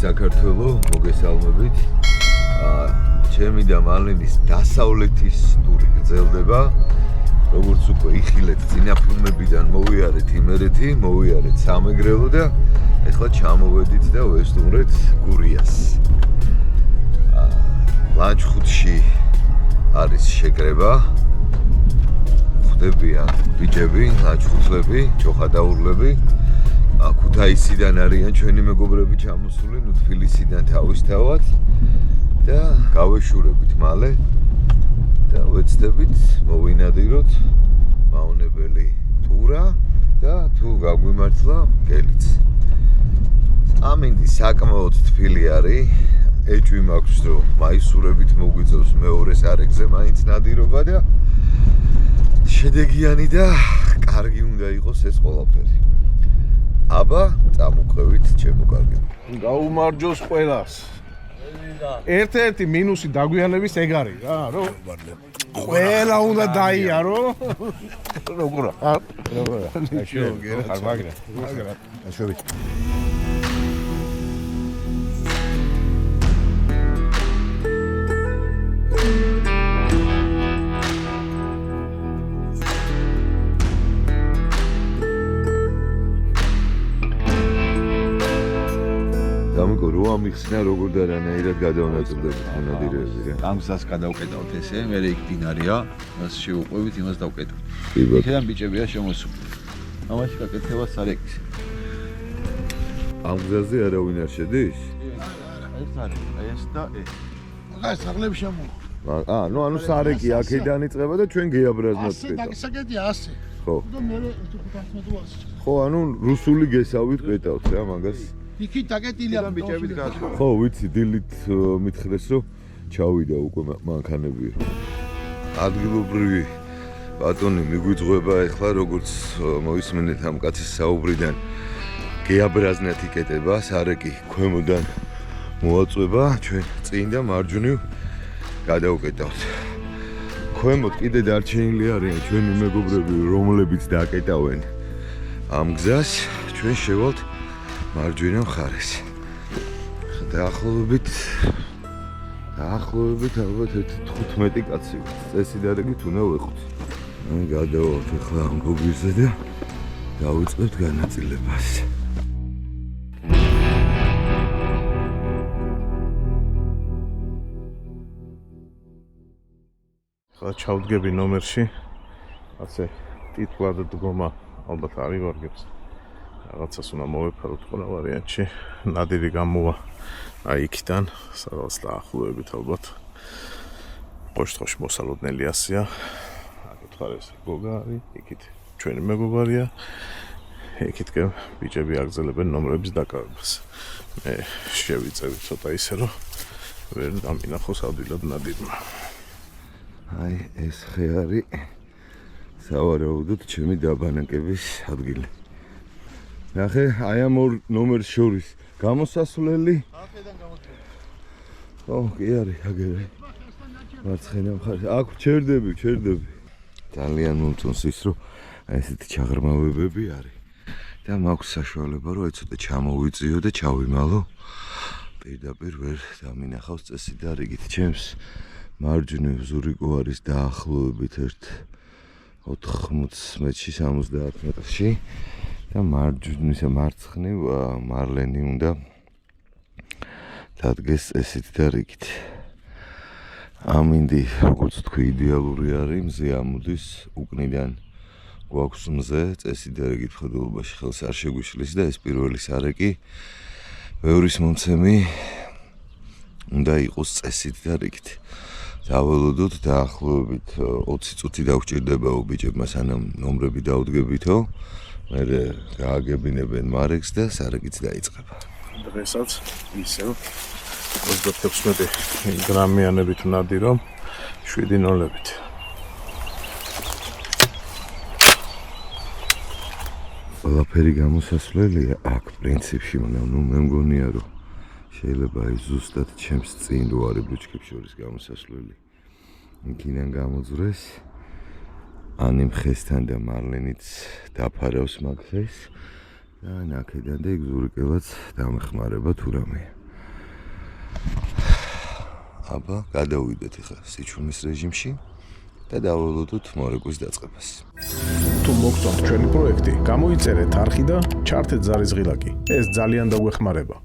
საქართველო, მოგესალმებით. ჩემი და მალენის დასავლეთის ტური გრძელდება. როგორც უკვე იხილეთ წინა ფილმებიდან მოვიარეთ იმერეთი, მოვიარეთ სამეგრელო და ეხლა ჩამოვედით და ვესტუმრეთ გურიას. ლანჩხუთში არის შეკრება. ხვდებიან ბიჭები, ლანჩხუთლები, ჩოხადაურლები. ქუთაისიდან არიან ჩვენი მეგობრები ჩამოსული, ნუ თბილისიდან თავისთავად და გავეშურებით მალე და ვეცდებით მოვინადიროთ მავნებელი ტურა და თუ გაგვიმართლა გელიც. ამინდი საკმაოდ თბილი არის. ეჭვი მაქვს რომ მაისურებით მოგვიწევს მეორე სარეგზე მაინც ნადირობა და შედეგიანი და კარგი უნდა იყოს ეს ყველაფერი. აბა წამოყვებით ჩემო კარგებო. გაუმარჯოს ყველას. ერთ-ერთი მინუსი დაგვიანების ეგ არის რა, რომ ყველა უნდა დაიარო. როგორა? როგორა? მაგრა. აშვები. რო ამიხსნა როგორ და რანაირად გადავნაწილდებით მონადირეები რა. ამ გზას გადავკეტავთ ესე, მე იქ დინარია, მას შევუყვებით, იმას დავკეტავთ. კი ბატონო. იქიდან ბიჭებია შემოსული. ამაში გაკეთება სარეკის. ამ გზაზე არავინ არ შედის? ეს არის, ეს და ეს. მაგას საღლები შემოვა. ნუ ანუ სარეკი აქედან იწყება და ჩვენ გეაბრაზნოთ ასე დაგისაკეთია ასე. ხო. და მე ეს 500 მეტრი. ხო, ანუ რუსული გესავით ყეტავთ რა მაგას. იქით დაგეტილია ბიჭები დგას. ხო, ვიცი, დილით მითხრეს რომ ჩავიდა უკვე მანქანები. ადგილობრივი ბატონი მიგვიძღვება ეხლა როგორც მოისმენთ ამ კაცის საუბრიდან გეაბრაზნათ იკეტება, სარეკი ქვემოდან მოაწვება, ჩვენ წინ და მარჯვნივ გადავკეტავთ. ქვემოთ კიდე დარჩენილი არიან ჩვენი მეგობრები, რომლებიც დაკეტავენ ამ გზას, ჩვენ შევალთ მარჯვენა მხარეს. დაახლოებით ალბათ 15 კაცი ვართ. წესიდარებით უნდა ვეყოთ. გადავალთ ახლა ამ გოგირზე და დავიწყებთ განაწილებას. ხა ჩავდგები ნომერში. ასე ტიტულად დგომა ალბათ არ ივარგებს. რაღაცას უნდა მოვეფაროთ ყველა ვარიანტში. ნადირი გამოვა აი იქიდან, სადაც დაახლოებით ალბათ პოშტოში მოსალოდნელი ასია. აქეთ ხარეს გოგა არის, იქით ჩვენი მეგობარია. იქით კი ბიჭები აგზელებენ ნომრების დაკავებას. მე შევიწევი ცოტა ისე რომ ვერ დამინახოს ადვილად ნადირმა. აი ეს ხე არის სავარაუდოდ ჩემი დაბანაკების ადგილი. ნახე, აი ამ ორ ნომერს შორის გამოსასვლელი. ახედან გამოსვლელი. ო, კი არის, აგერე. მარცხენა მხარეს. აქ ჩერდები. ძალიან მომწონს ის, რომ ესეთი ჩაღრმავებები არის. და მაქვს საშუალება, რომ აი ცოტა ჩამოვიწიო და ჩავიმალო. პირდაპირ ვერ დამინახავს წესი და რიგით. ჩემს მარჯვნივ ზურიკო არის დაახლოებით 80 მეტრში, 70 მეტრში. და მარცხნივ მარლენი უნდა დადგეს წესით და რიგით. ამინდი, როგორც თქვი, იდეალური არის, მზე ამოდის, უკნიდან გვაქვს მზე, წესით და რიგით მხედველობაში ხელს არ შეგვიშლის და ეს პირველი სარეკი ვევრის მომცემი უნდა იყოს წესით და რიგით. დაველოდოთ დაახლოებით 20 წუთი დაგვჭირდებაო ბიჭებმა სანამ ნომრები დავდგებითო. მე გააგებინებენ მარეკს და სარეკიც დაიწყება. დღესაც ისევ 36 გრამიანებით ნადირო 7-0-ებით. ყველაფერი გამოსასვლელია აქ პრინციპში, ნუ მე მგონია რომ შეიძლება ის ზუსტად ჩემს წინ რო არის ბუჩქებს შორის გამოსასვლელი. იქიდან გამოძრეს ან იმ ხესთან და მარლენიც დაფარავს მაგ ხეს და ნაკედან და იგ ზურიკელაც დამეხმარება თუ რამე. აბა, გადავიდეთ ახლა სიჩუმის რეჟიმში და დაველოდოთ მორეკვის დაწყებას. თუ მოგწონთ ჩვენი პროექტი, გამოიწერეთ არხი და ჩართეთ ზარის ღილაკი. ეს ძალიან დაგვეხმარება.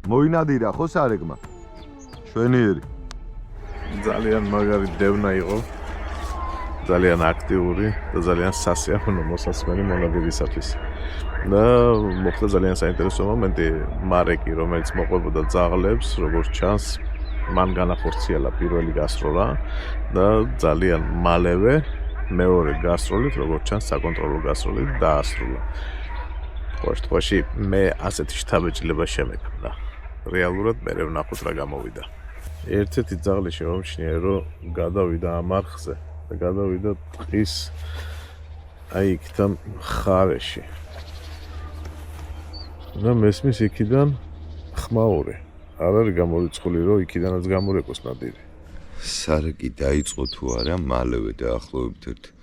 მოინადირა ხო სარეგმა? შვენიერი. ძალიან მაგარი დევნა იყო. ძალიან აქტიური და ძალიან სასიამოვნო მოსასმენი მონადირისათვის. და მოხდა ძალიან საინტერესო მომენტი. მარეკი, რომელიც მოყვებოდა ძაღლებს, როგორც ჩანს, მან განახორციელა პირველი გასროლა და ძალიან მალევე მეორე გასროლით, როგორც ჩანს, საკონტროლო გასროლით დაასრულა. ყოველთვის მე ასეთი შთაბეჭდილება შემექმნა. რეალურად მე ვნახოთ რა გამოვიდა. ერთ-ერთი ძაღლი შემომჩნია, რომ გადავიდა ამ არხზე და გადავიდა ტყის აი იქთან ხარეში. და მესმის იქიდან ხმაური. არ არის გამორიცხული, რომ იქიდანაც გამორეკოს ნადირი. სარეკი დაიწყო თუ არა, მალევე დაახლოებით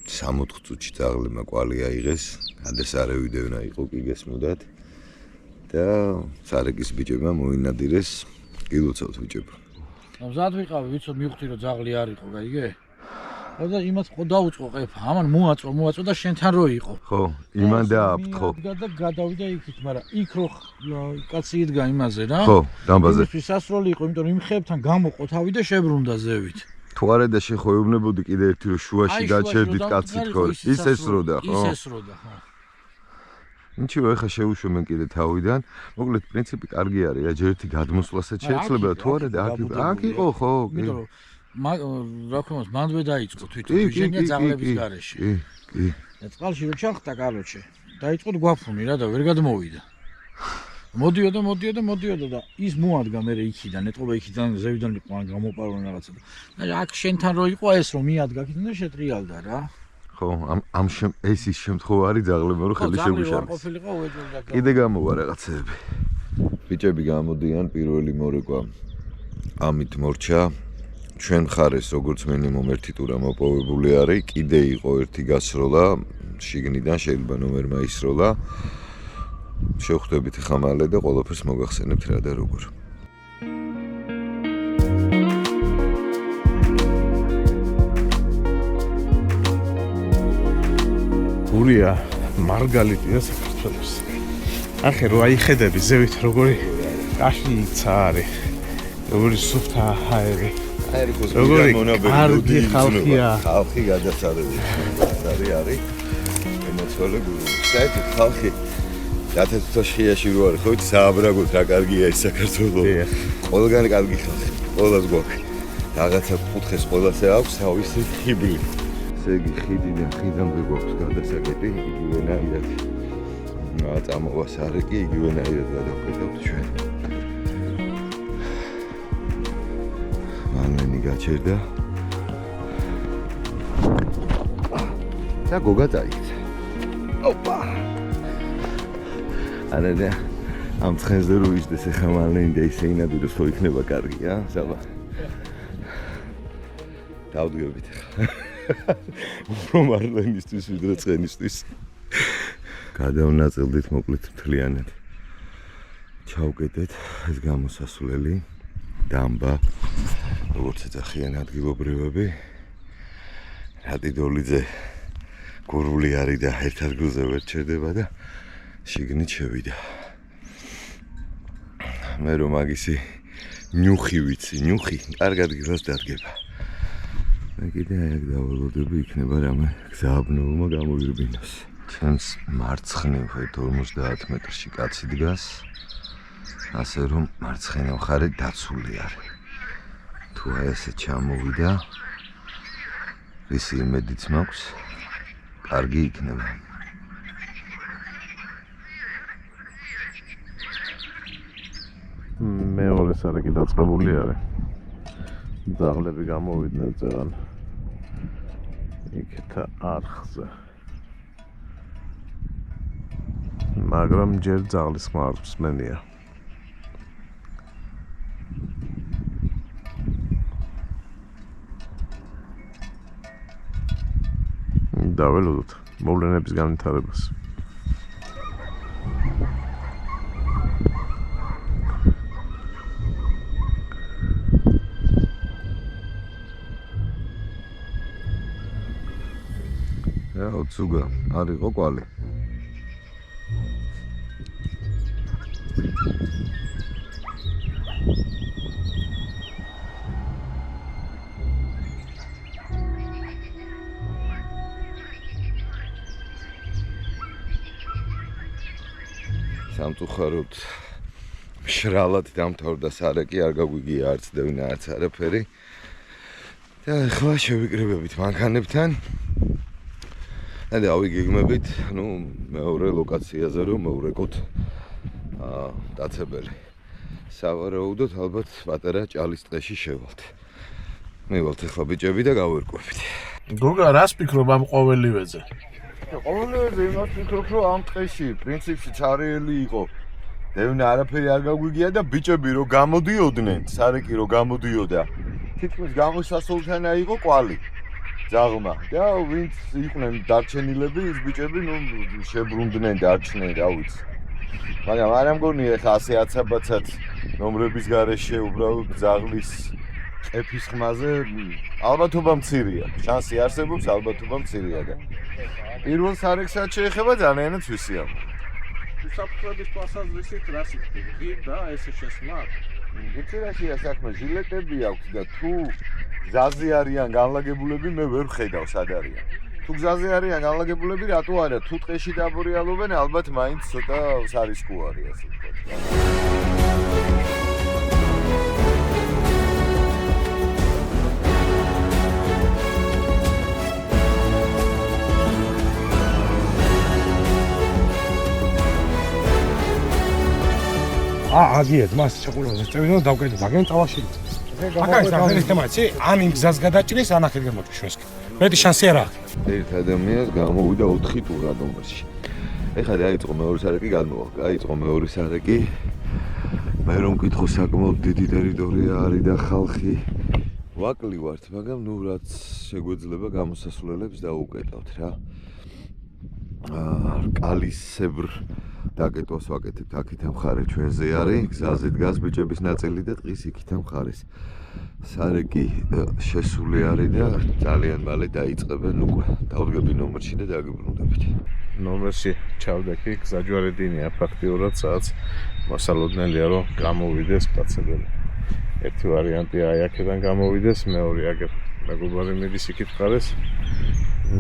60 წუთში ძაღლებმა კვალი აიღეს, გადასარევიდევნა იყო კი გესმოდათ. და სარეკის ბიჭებმა მოინადირეს, გილოცავთ ბიჭებო. მზად ვიყავი, ვიცო მივხვდი რომ ძაღლი არ იყო, გაიგე? და იმას ხო დაუწყო ყეფა, ამან მოაწვა და შენთან რო იყო. ხო, იმან დააფრთხო. და გადავიდა იქით, მაგრამ იქ რო კაცი იდგა იმაზე რა. ხო, დამბაზე. იმისთვის სასროლი იყო, იმიტომ რომ იმ ხეებთან გამოყო თავი და შებრუნდა ზევით. თუ არა და შეხოევნებოდი კიდე ერთი რომ შუაში გაჩერდით კაცით ხო? ის ესროდა, ხო? ის ესროდა, ხო. ნიჩიო, ეხა შევუშვენ კიდე თავიდან. მოკლედ პრინციპი კარგი არის, რა ჯერ ერთი გადმოსვლასაც შეეცლება, თუ არა და აქ იყო, ხო? იმიტომ რომ რა ქვია, მანდვე დაიწყო თვითონ ვიჟენია ძაღლების გარეშე. კი. და წყალში რო ჩახტა კაროჩე. დაიწყო გვაფრუნი რა და ვერ გადმოვიდა. მოდიოდა და ის მოადგა მე იქიდან, ეტყობა იქიდან ზევიდან იყო ან გამოპარვნა რაღაცა. და აქ შენთან რო იყო ეს რომ მიადგა იქიდან და შეტრიალდა რა. ხო, ეს ის შემთხვევა არის ძაღლებმა რომ ხელი შეგვიშალეს. კიდე გამოვა რაღაცეები. ბიჭები გამოდიან, პირველი მორეკვა ამით მორჩა. ჩვენ მხარეს როგორც მინიმუმ ერთი ტურა მოპოვებული არის, კიდე იყო ერთი გასროლა, შიგნიდან შეიძლება ნომერმა ისროლა. შევხვდებით ხა მალე და ყველაფერს მოგახსენებთ რა და როგორ. გურია მარგალიტია საქართველოს. ახე რო აიხედები ზევით როგორი კაშიცა არის. როგორი სუფთა ჰაერი. როგორი კარგი ხალხია. ხალხი გადასარევი. არის ემოციოლოგიური გურუ. საერთოდ ხალხი დათეთოშიაში რო არის, ხო იცი სააბრაგოთ რა კარგია ის საქართველო. ყველგანი კარგი ხალხი. ყველას გვაქვს. რაღაცა კუთხეს ყველასე აქვს თავისი ხიბლი. ესე იგი ხიდამდე გვაქვს გადასაკეტი, იგივენაირად. წამოვა სარეკი, იგივენაირად გადავხედავთ ჩვენ. მალენი გაჩერდა. და გოგა წაიქცა. ოპა! არა და ამ ცხენზე რო ისდეს ახლა მალენი და ისე ინადიროს ხო იქნება კარგი, ა? საბა. დავდგებით ახლა. უფრო მარლენისთვის ვიდრე ცხენისთვის. გადავნაწილდით მოკლედ მთლიანად. ჩავკეტეთ ეს გამოსასვლელი, დამბა, როგორც ეძახიან ადგილობრივები. რატიდოლიძე გურული არის და ერთ ადგილზე ვერ ჩერდება და შიგნით შევიდა. მე რომ მაგისი ნიუხი ვიცი, ნიუხი კარგად გილას დადგება. მე კიდე აქ დავალოდები იქნება რამე გზააბნოულმა გამოირბინოს. ჩემს მარცხნივ 50 მეტრში კაცი დგას. ასე რომ მარცხენა მხარე დაცული არის. თუ აი ესე ჩამოვიდა, ისი იმედიც მაქვს, კარგი იქნება. მეორე სარეკი დაწყებული არის. ძაღლები გამოვიდნენ წერან იქეთა არხზე. მაგრამ ჯერ ძაღლის ხმა არ მსმენია. დაველოდოთ მოვლენების განვითარებას. ცუგა არ იყო კვალი. სამწუხაროდ მშრალად დამთავრდა სარეკი, არ გაგვიგია არც დევნა, არც არაფერი. და ახლა შევიკრიბებით მანქანებთან. და დავიგეგმებით, მეორე ლოკაციაზე რომ მოვრეკოთ დაცებელი. სავარაუდოდ ალბათ პატარა ჭალის ტყეში შევალთ. მივალთ ახლა ბიჭები და გავერკვევით. გოგა, რას ფიქრობ ამ ყოველივეზე? ყოველივეზე იმას ვფიქრობ, რომ ამ ტყეში პრინციპში ცარიელი იყო. დევნა არაფერი არ გაგვიგია და ბიჭები რომ გამოდიოდნენ, სარეკი რომ გამოდიოდა, თითქმის გამოსასვლელთანა იყო კვალი. ძაღლმა და ვინც იყვნენ დარჩენილები, ის ბიჭები შებრუნდნენ დარჩნენ, რა ვიცი. მაგრამ არ ამგონია ხა ასე აცაბაცად ნომრების გარეშე უბრალოდ ძაღლის ყეფის ხმაზე ალბათობა მცირეა. შანსი არსებობს, ალბათობა მცირეა და პირველ სარეკსაც შეეხება ძალიანაც ვისიამ. საფრთხების თვალსაზრისით რას იხდები? ღირ და ესე შესვლა? უცირაშია საქმე, ჟილეტები აქვს და თუ გზაზე არიან განლაგებულები, მე ვერ ვხედავ სად არიან. თუ გზაზე არიან განლაგებულები, რატო არა? თუ ტყეში დაბორიალობენ, ალბათ მაინც ცოტა სარისკო არის ასე ვთქვათ. აგიეთ მას შეყურებაზე წევიდან დავკეთე მაგენ წავაში. აკაის ახალი თემაცი, ან იმ გზას გადაჭრის, ან ახლა გამოჩვენს. მეტი შანსი არ აქვს. ერთ ადამიანს გამოვიდა 4 ტურა ნომერში. ეხლა დაიწყო მეორე სარეკი გადმოვა. გაიწყო მეორე სარეკი. მე რომ მკითხო საკმაოდ დიდი ტერიტორია არის და ხალხი ვაკლივართ, მაგრამ რაც შეგვეძლება გამოსასვლელებს დაუკეტავთ რა. კალისებრ დაკეტვას ვაკეთებთ აქეთა მხარე ჩვენზე არის, გზაზე დგას ბიჭების ნაწილი და ტყის იქითა მხარეს. სარეკი შესული არის და ძალიან მალე დაიწყებენ უკვე. დავდგები ნომერში და დაგიბრუნდებით. ნომერში ჩავდექი, გზაჯვარედინია ფაქტიურად, სადაც მოსალოდნელია რომ გამოვიდეს კაცებელი. ერთი ვარიანტია აი აქედან გამოვიდეს, მეორე აგერ მეგობარი მიდის იქით მხარეს,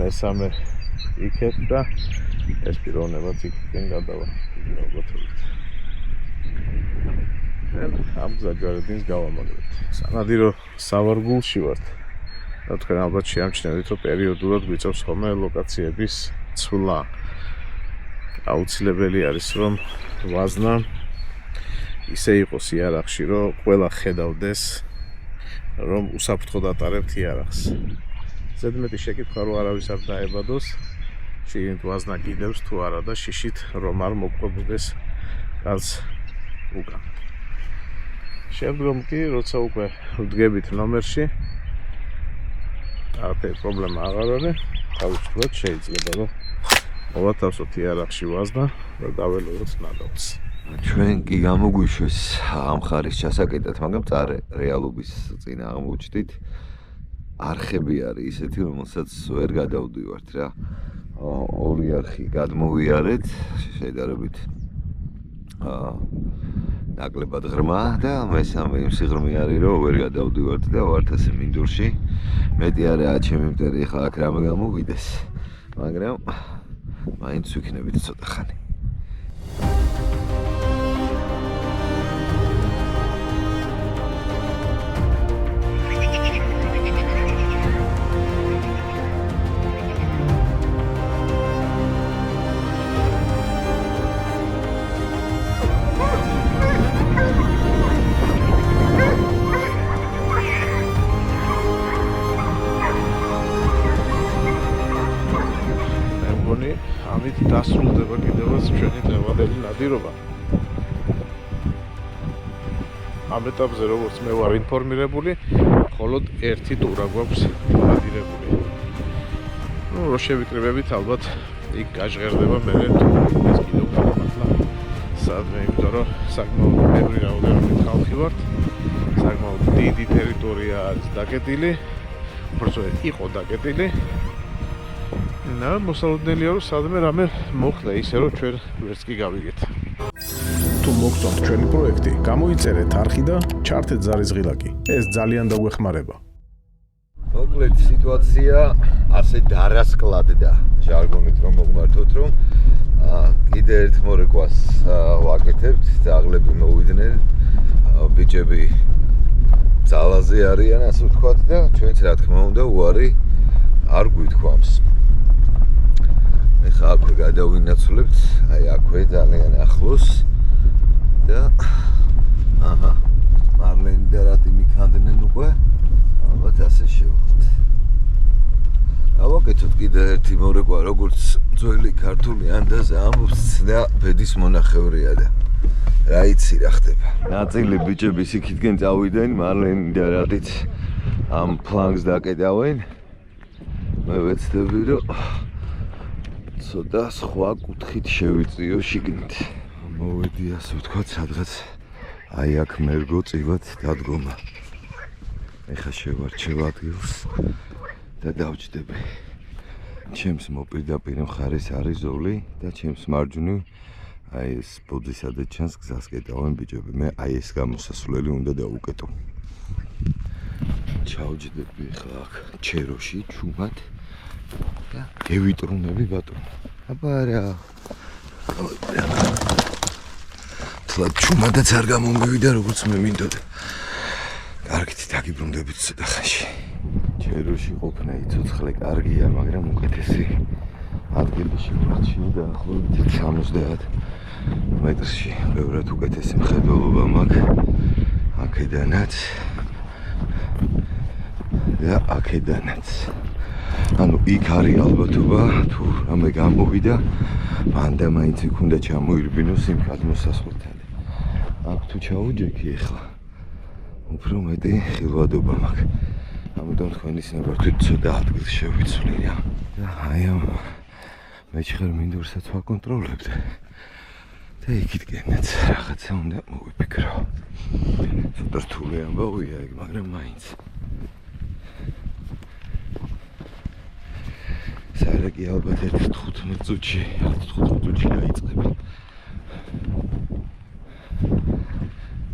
მესამე იქეთ და ეს პიროვნებაც იქიდან გადავა. ამ გზაჯვარედინს გავამაგრეთ. სანადირო სავარგულში ვართ. და თქვენ ალბათ შეამჩნევით, რომ პერიოდულად გვიწევს ხოლმე ლოკაციების ცვლა. აუცილებელი არის, რომ ვაზნა ისე იყოს იარაღში, რომ ყველა ხედავდეს, რომ უსაფრთხოდ ატარებთ იარაღს. ზედმეტი შეკითხვა რომ არავის არ დაებადოს, შიგნით ვაზნა კიდევს თუ არა და შიშით რომ არ მოგყვებოდეს კაცს უკან. შემდგომ კი, როცა უკვე ვდგებით ნომერში, არაფერი პრობლემა აღარ არის, თავისუფლად შეიძლება რომ მოვათავსოთ იარაღში ვაზნა და დაველოდოთ ნადავლს. ჩვენ კი გამოგვიშვეს ამ ხარის ჩასაკეთად, მაგრამ წარე რეალობის წინ აღმოჩნდით. არხები არის ისეთი, რომელსაც ვერ გადავდივართ რა. ორი არხი გადმოვიარეთ, შედარებით ნაკლებად ღრმა და მესამე იმ სიღრმე არის, რომ ვერ გადავდივართ და ვართ ასე მინდურში. მეტი არაა ჩემი მტერი ხა აქ რამე გამოვიდეს, მაგრამ მაინც ვიქნებით ცოტა ხანი. ამით დასრულდება კიდევაც ჩვენი დღევანდელი ნადირობა. ამ ეტაპზე როგორც მე ვარ ინფორმირებული, მხოლოდ ერთი ტურა გვაქვს ნადირებული. რო შევიკრიბებით ალბათ იქ გაჟღერდება მე ეს კიდევ გამართლა. სადმე, იმიტომ რომ საკმაოდ ბევრი რაოდენობით ხალხი ვართ. საკმაოდ დიდი ტერიტორია არის დაკეტილი. უბრალოდ იყო დაკეტილი. და მოსალოდნელია რომ სადმე რამე მოხდა ისე რომ ჩვენ ვერც კი გავიგეთ. თუ მოგწონთ ჩვენი პროექტი, გამოიწერეთ არხი და ჩართეთ ზარიზღილაკი. ეს ძალიან დაგვეხმარება. მოკლედ სიტუაცია ასე დარასკლადდა ჟარგონით რომ მოგმართოთ რომ კიდე ერთ მორეკვას ვაკეთებთ, ძაღლები მოვიდნენ, ბიჭები ძალაზე არიან ასე ვთქვათ და ჩვენც რა თქმა უნდა უარი არ გვითქვამს. ეხლა აქვე გადავინაცვლებთ, აი აქვე ძალიან ახლოს და აჰა მარლენი და რატი მიქანდნენ უკვე, ალბათ ასე შევხვდით. ავაკეთოთ კიდე ერთი მორეკვა, როგორც ძველი ქართული ანდაზე ამბობს, და ბედის მონახევრია და რა იცი რა ხდება. ნაწილი ბიჭების იქითკენ წავიდნენ, მარლენი და რატიც ამ ფლანგს დაკეტავენ. მე ვეცდები რომ ცოტა სხვა კუთხით შევიწიო შიგნით. მოვედი ასე ვთქვათ, სადღაც აი აქ მერგო წივად დადგომა. ეხლა შევარჩევ ადგილს და დავჭდები. ჩემს მოპირდაპირ მხარეს არის ზოლი და ჩემს მარჯვნივ აი ეს ბოძისადაც ჩანს გზას კეტავენ ბიჭები. მე აი ეს გამოსასვლელი უნდა დავუკეტო. ჩავჭდები ეხლა აქ ჩეროში ჩუმად და გევიტრუნები ბატონო. აბა რა. თლად ჩუმადაც არ გამომივიდა როგორც მე მინდოდა. კარგით დაგიბრუნდებით ცოტა ხანში. ჩეროში ყოფნა იცოცხლე კარგია, მაგრამ უკეთესი ადგილში ვარჩი დაახლოებით 70 მეტრში. ბევრად უკეთესი მხედველობა მაქვს. აქედანაც და აქედანაც. ანუ იქ არის ალბათობა, თუ რამე გამოვიდა, მან და მაინც იქ უნდა ჩამოირბინოს იმ გადმოსასვლელთან. აქ თუ ჩაუჯექი ეხლა, უფრო მეტი ხილვადობა მაქვს. ამიტომ თქვენი სინებართვით ცოტა ადგილს შევიცვლი რა. და აი ამ მეჩხერ მინდურსაც ვაკონტროლებთ. და იქითკენაც რაღაცა უნდა მოვიფიქრო. ცოტა რთული ამბავია ეგ, მაგრამ მაინც. სარაკი ალბათ 15 წუთში, 15 წუთში დაიწყება.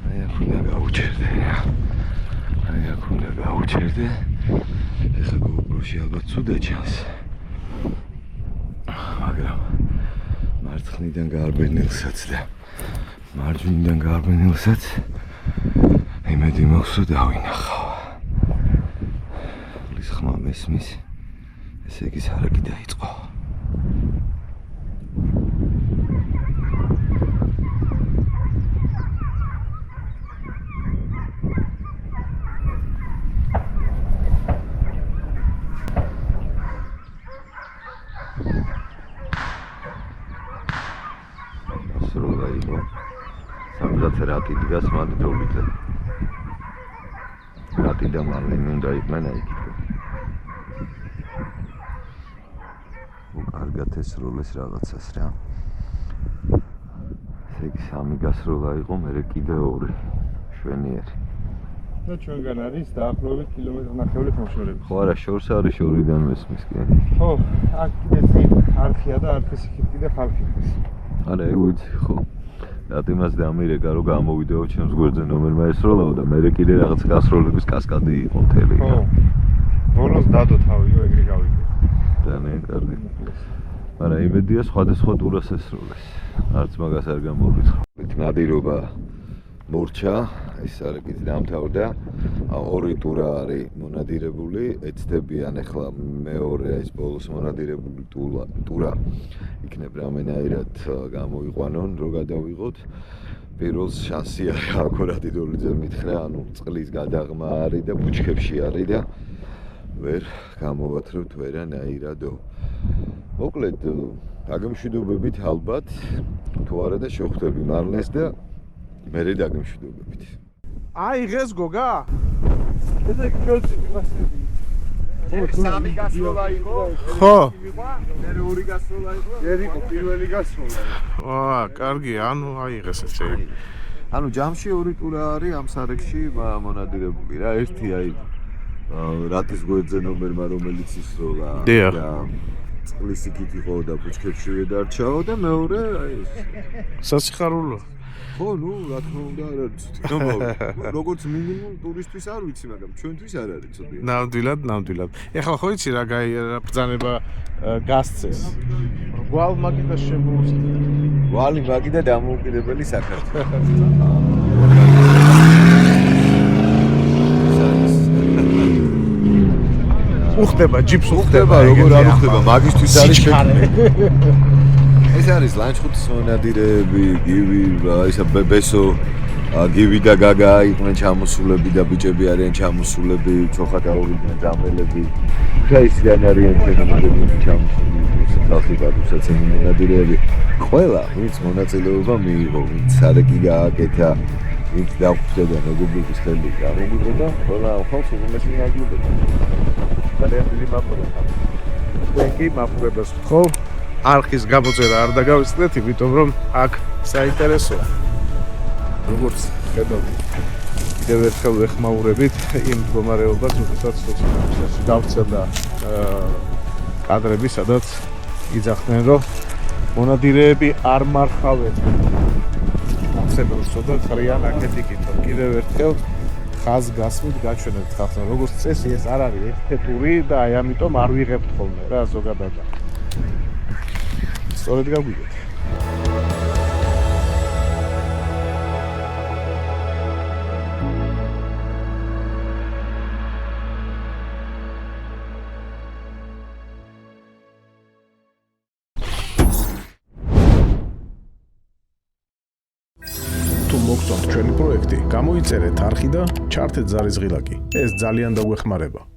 აი აქ უნდა გავუჩერდე რა. აი აქ უნდა გავუჩერდე. ეხლა GoPro-ში ალბათ ცუდა ჩანს. მაგრამ მარცხნიდან გარბენილსაც და მარჯვნიდან გარბენილსაც იმედი მაქვს რომ დავინახავ. ლის ხმა მესმის. ესე იგი სარაკი დაიწყო. სროლა იყო. სამზაც რატი დგას მანდრობით. რატი და მარლენი უნდა იყვნენ აი იქ. გათესროლეს რაღაცას რა. ეგ სამი გასროლა იყო, მე კიდე ორი შვენიერი. და ჩვენგან არის დაახლოებით კილომეტრ-ნახევრის მოშორებით. ხო არა, შორს არის შორიდან მესმის კი. ხო, აქ კიდე არქია და არქის იქით კიდე ხალხი. არა, ეგ ვიცი, ხო. რატომაც დამირეკა რომ გამოვიდეო ჩემს გვერდზე ნომერმა ესროლაო და მე კიდე რაღაც გასროლების კასკადი იყო მთელი. ხო. ბოლოს დადო თავიო ეგრე გავიგე. ძალიან კარგი. მაგრამ იმედია სხვადასხვა ტურას ესროლეს. არც მაგას არ გამოვიწყოთ. ნადირობა მორჩა, ეს არაკით დამთავრდა. ორი ტურა არის მონადირებული, ეცდებიან ახლა მეორე ეს ბოლოს მონადირებული ტურა. იქნებ რამენაირად გამოიყვანონ, რო გადავიღოთ. პირველს შანსი არის აკურატი დოლიძე მითხრა, ანუ წყლის გადაღმა არის და ბუჩქებში არის და ვერ გამოვათრევთ ვერანაირადო. მოკლედ დაგემშვიდობებით ალბათ, თუ არა და შევხვდები მარლენს და მე დაგემშვიდობებით. აიღეს გოგა? ესე კოლცი მიგასები. სამი გასროლა იყო? ხო. მე ორი გასროლა იყო. ერიკო პირველი გასროლა. აა, კარგი, ანუ აიღეს ესე. ანუ ჯამში ორი ტურა არის ამ სარეკში მონადირებული რა. ერთი აი რატის გვერდზე ნომერმა რომელიც ისროლა და წყლის იქით იყო და ბუჩქებშივე დარჩაო და მეორე აი სასიხარულო. ხო, ნუ რა თქმა უნდა არ არის ცოტა. როგორც მინიმუმ ტურისტვის არ ვიცი, მაგრამ ჩვენთვის არ არის ცოტა. ნამდვილად. ეხლა ხო იცი რა ბრძანება გასცეს. გვალ მაგიდა შემოუსწრე. ვალი მაგი და დამოუკიდებელი საქართველო. უხდება ჯიპს უხდება როგორ არ უხდება მაგისტვის არის ეს არის ლანჩხუთის მონადირეები გივი ისა ბესო გივი და გაგა იყვნენ ჩამოსულები და ბიჭები არიან ჩამოსულები ჩოხატაურიდან ძამელები ფეისიდან არიან ფენომენები ჩამოსული სახალხი პატუსაცემი მონადირეები ყველა ვინც მონაწილეობა მიიღო ვინც სარეკი გააკეთა ვინც დაგვხვდა და მეგობრობის ხელი გამომიღო და ყველა ხალხს უმეტეს ნაგებობა ძალიან დიდი მადლობა. თქვენკი მაფრებას ხო? არხის გამოწერა არ დაგავიწყდეთ, იმიტომ რომ აქ საინტერესოა. როგორც ხედავთ, კიდევ ერთხელ ვეხმაურებით იმ მდგომარეობას, როდესაც სოციალურ გავცედა კადრები, სადაც იძახდნენ, რომ მონადირეები არ მარხავენ. ამხელოს ცოტა ხრიან აქეთ იქით, კიდევ ერთხელ ხაზ გასმით გაჩვენებთ ხალხს, როგორც წესი ეს არ არის ეთიკური და აი ამიტომ არ ვიღებთ ხოლმე რა ზოგადად. სწორედ გაგვიგეთ. მოგწონთ ჩვენი პროექტი, გამოიწერეთ არხი და ჩართეთ ზარიზღილაკი. ეს ძალიან დაგვეხმარება.